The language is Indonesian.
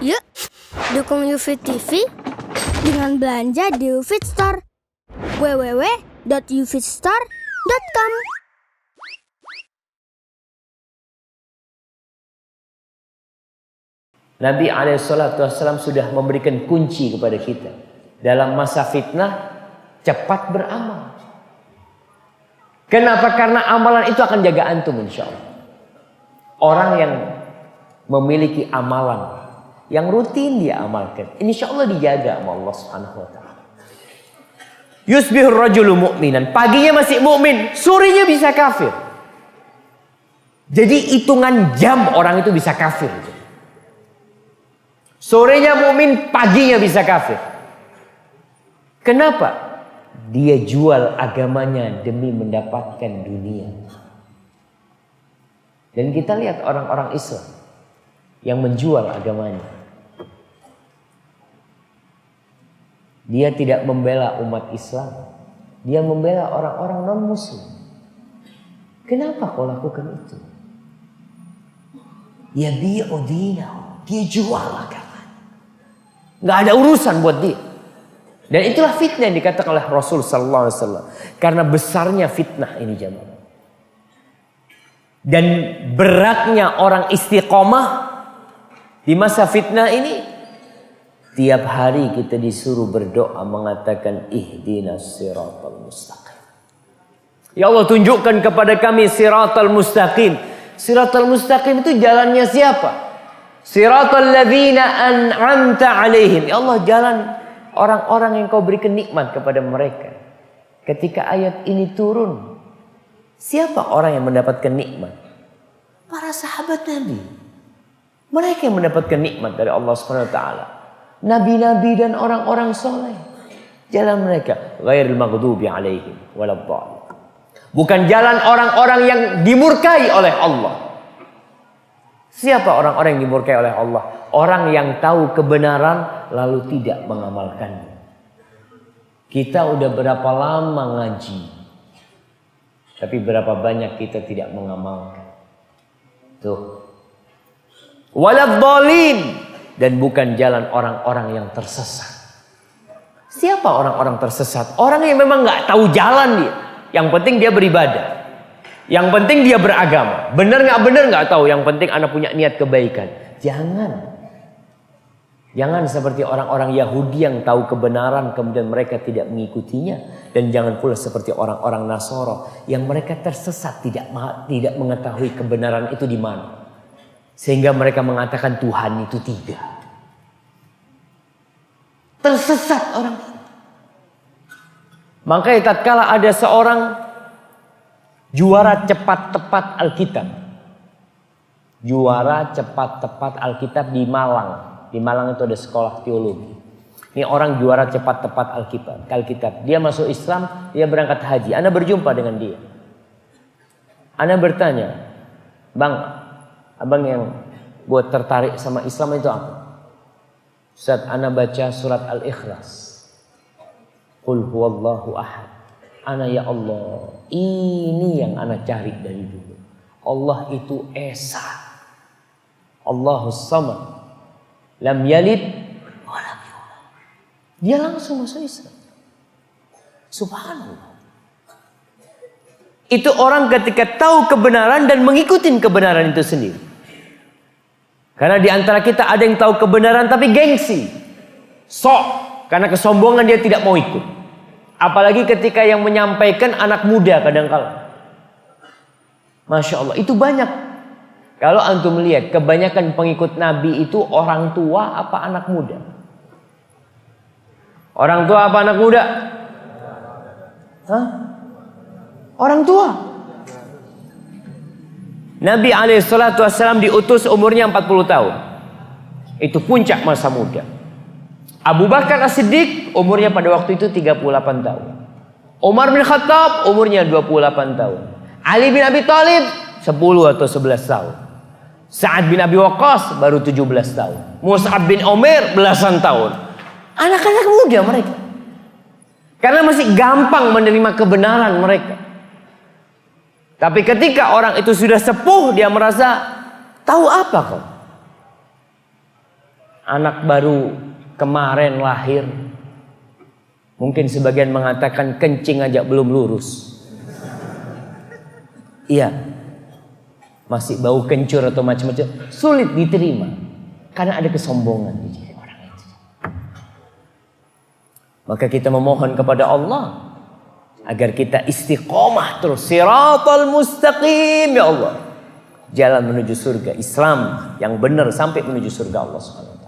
Yuk, dukung UFIT TV dengan belanja di UFIT Store. www.ufitstore.com. Nabi SAW sudah memberikan kunci kepada kita. Dalam masa fitnah, cepat beramal. Kenapa? Karena amalan itu akan jaga antum insya Allah. Orang yang memiliki amalan yang rutin dia amalkan, insya Allah dijaga sama Allah Subhanahu wa ta'ala. Yusbihur rajulu mu'minan, paginya masih mukmin, sorenya bisa kafir. Jadi hitungan jam orang itu bisa kafir. Sorenya mukmin, paginya bisa kafir. Kenapa? Dia jual agamanya demi mendapatkan dunia. Dan kita lihat orang-orang Islam yang menjual agamanya. Dia tidak membela umat Islam. Dia membela orang-orang non-muslim. Kenapa kau lakukan itu? Ya bi'udina. Dia jual agama. Nggak ada urusan buat dia. Dan itulah fitnah yang dikatakan oleh Rasul Sallallahu Alaihi Wasallam. Karena besarnya fitnah ini jamaah. Dan beratnya orang istiqomah di masa fitnah ini. Tiap hari kita disuruh berdoa mengatakan ihdinas siratal mustaqim. Ya Allah, tunjukkan kepada kami siratal mustaqim. Siratal mustaqim itu jalannya siapa? Siratal ladzina an'amta alaihim. Ya Allah, jalan orang-orang yang kau berikan nikmat kepada mereka. Ketika ayat ini turun, siapa orang yang mendapatkan nikmat? Para sahabat Nabi. Mereka yang mendapatkan nikmat dari Allah Subhanahu wa taala. Nabi-nabi dan orang-orang soleh. Jalan mereka ghairil maghdubi alaihim waladdallin. Bukan jalan orang-orang yang dimurkai oleh Allah. Siapa orang-orang yang dimurkai oleh Allah? Orang yang tahu kebenaran lalu tidak mengamalkannya. Kita udah berapa lama ngaji, tapi berapa banyak kita tidak mengamalkan. Tuh. Waladdallin. Dan bukan jalan orang-orang yang tersesat. Siapa orang-orang tersesat? Orang yang memang nggak tahu jalan dia. Yang penting dia beribadah. Yang penting dia beragama. Benar nggak tahu. Yang penting anak punya niat kebaikan. Jangan seperti orang-orang Yahudi yang tahu kebenaran kemudian mereka tidak mengikutinya. Dan jangan pula seperti orang-orang Nasoro yang mereka tersesat tidak mengetahui kebenaran itu di mana. Sehingga mereka mengatakan Tuhan itu tidak. Tersesat orang. Makanya tatkala ada seorang juara cepat tepat Alkitab. Juara cepat tepat Alkitab di Malang. Di Malang itu ada sekolah teologi. Ini orang juara cepat tepat Alkitab. Dia masuk Islam, dia berangkat haji. Ana berjumpa dengan dia. Ana bertanya, Bang, abang yang buat tertarik sama Islam itu apa? Ustaz, ana baca surat Al-Ikhlas. Qul huwallahu ahad. Ana ya Allah, ini yang ana cari dari dulu. Allah itu esa. Allahus samad. Lam yalid wa lam yulad. Dia langsung masuk Islam. Subhanallah. Itu orang ketika tahu kebenaran dan mengikuti kebenaran itu sendiri. Karena di antara kita ada yang tahu kebenaran tapi gengsi. Sok. Karena kesombongan dia tidak mau ikut. Apalagi ketika yang menyampaikan anak muda kadang-kala. Masya Allah. Itu banyak. Kalau antum lihat kebanyakan pengikut Nabi itu orang tua apa anak muda? Orang tua apa anak muda? Hah? Orang tua. Nabi SAW diutus umurnya 40 tahun. Itu puncak masa muda. Abu Bakar As-Siddiq umurnya pada waktu itu 38 tahun. Umar bin Khattab umurnya 28 tahun. Ali bin Abi Thalib 10 atau 11 tahun. Sa'ad bin Abi Waqqas baru 17 tahun. Mus'ab bin Umair belasan tahun. Anak-anak muda mereka. Karena masih gampang menerima kebenaran mereka. Tapi ketika orang itu sudah sepuh, dia merasa tahu apa kau? Anak baru kemarin lahir. Mungkin sebagian mengatakan kencing aja belum lurus. Iya. Masih bau kencur atau macam-macam. Sulit diterima. Karena ada kesombongan di diri orang itu. Maka kita memohon kepada Allah agar kita istiqomah terus. Siratal mustaqim ya Allah. Jalan menuju surga Islam yang benar sampai menuju surga Allah SWT.